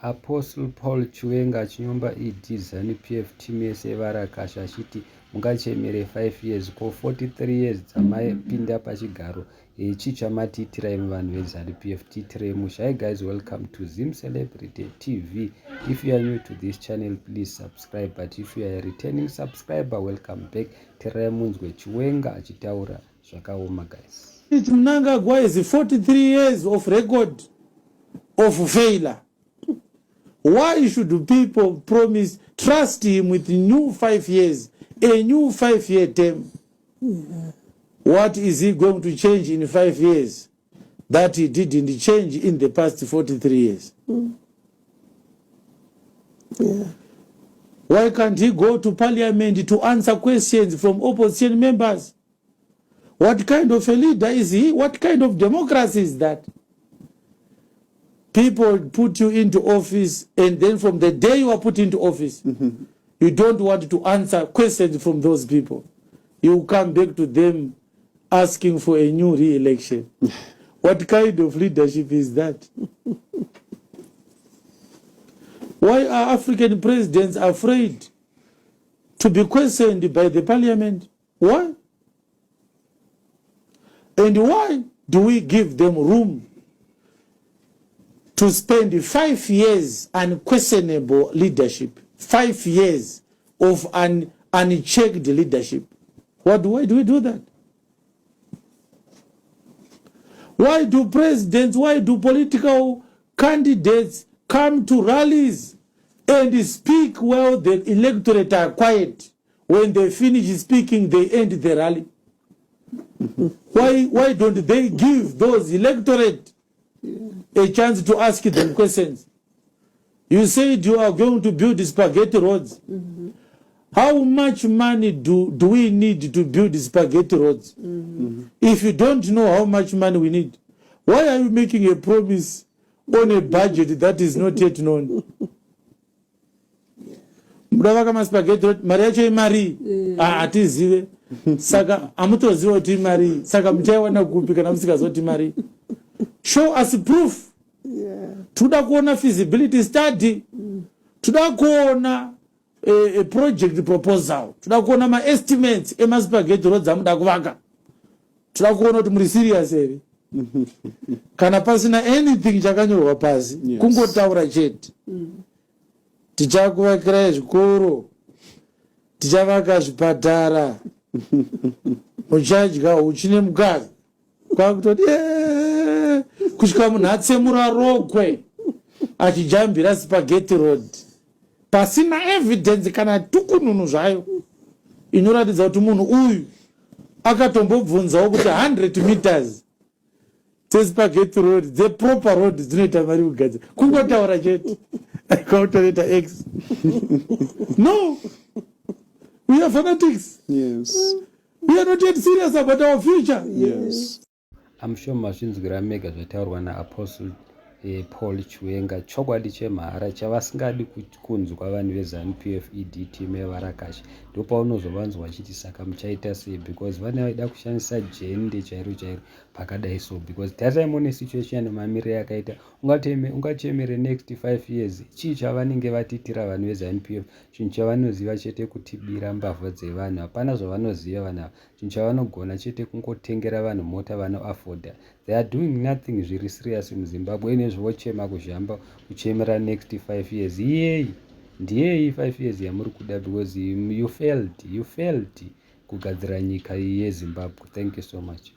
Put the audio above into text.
Apostle Paul Chiwenga achinyomba ed Zanupf team yese varakasha achiti mungachemere 5 years ko 43 years dzamapinda pachigaro ichi chamatitirai vanhu veZanupf titirai musha. Hi guys, welcome to Zim Celebrity TV. If you are new to this channel, please subscribe, but if you are a returning subscriber, welcome back. Tirai munzwe Chiwenga achitaura zvakaoma guys. Mnangagwa is 43 years of record of failure. Why should people promise, trust him with new 5 years, a new 5-year term? What is he going to change in 5 years that he didn't change in the past 43 years? Why can't he go to parliament to answer questions from opposition members? What kind of a leader is he? What kind of democracy is that? People put you into office, and then from the day you are put into office, you don't want to answer questions from those people. You come back to them asking for a new re-election. What kind of leadership is that? Why are African presidents afraid to be questioned by the parliament? Why? And why do we give them room to spend 5 years unquestionable leadership? 5 years of unchecked leadership. Why do we do that? Why do presidents, why do political candidates come to rallies and speak while the electorate are quiet? When they finish speaking, they end the rally. Why don't they give those electorate a chance to ask them questions? You said you are going to build spaghetti roads. How much money do we need to build spaghetti roads? If you don't know how much money we need, why are you making a promise on a budget that is not yet known? Mudavaka spaghetti road, mariacho imari, atizive. Saka amutoziva kuti mari, saka muchaiwana kupi kana musikazoti mari. Show us proof. Tuda kuona feasibility study. Tuda kuona a project proposal. Tuda kuona ma estimates ema spaghetti roads amuda kuvaka. Tuda kuona kuti muri serious here. Kana pasina anything chakanyorwa pasi, kungotaura chete. Tichakuvakira zvikoro, tichavaka zvipatara, uchadya uchine mukaka. Kwakutoti kusvika munhu atsemura rogwe achijambira spaghetti road pasina evidence kana tukununu zvayo inoratidza kuti munhu uyu akatombobvunzawo kuti 100 meters dzespaghetti road dzeproper road dzinoita mari kugadzira. Kungotaura chete akautoreta x. No, we are fanatics. Yes. We are not yet serious about our future. Yes. I'm sure mazvinzwira mega zvataurwa naApostle Paul Chiwenga. Chokwadi chemhara chavasingadi kunzwa vanhu veZanupf ed team yevarakasha ndopaunozovanzwa achiti saka muchaita sei, because vane vaida kushandisa jende chairo pakadai so, because tataimone situation mamiriro yakaita ungachemere next 5 years chii chavanenge vatitira vanhu veZanupf. Chinhu chavanoziva chete kutibira mbavha dzevanhu, hapana zvavanoziva vanhu ava. Chinhu chavanogona chete kungotengera vanhu mota vanoafforda. They are doing nothing zviri serious muZimbabwe. Ine zvochema kuzhamba kuchemera next 5 years. Yeyi ndiyeyi 5 years yamuri kuda, because you failed kugadzira nyika yeZimbabwe. Thank you so much.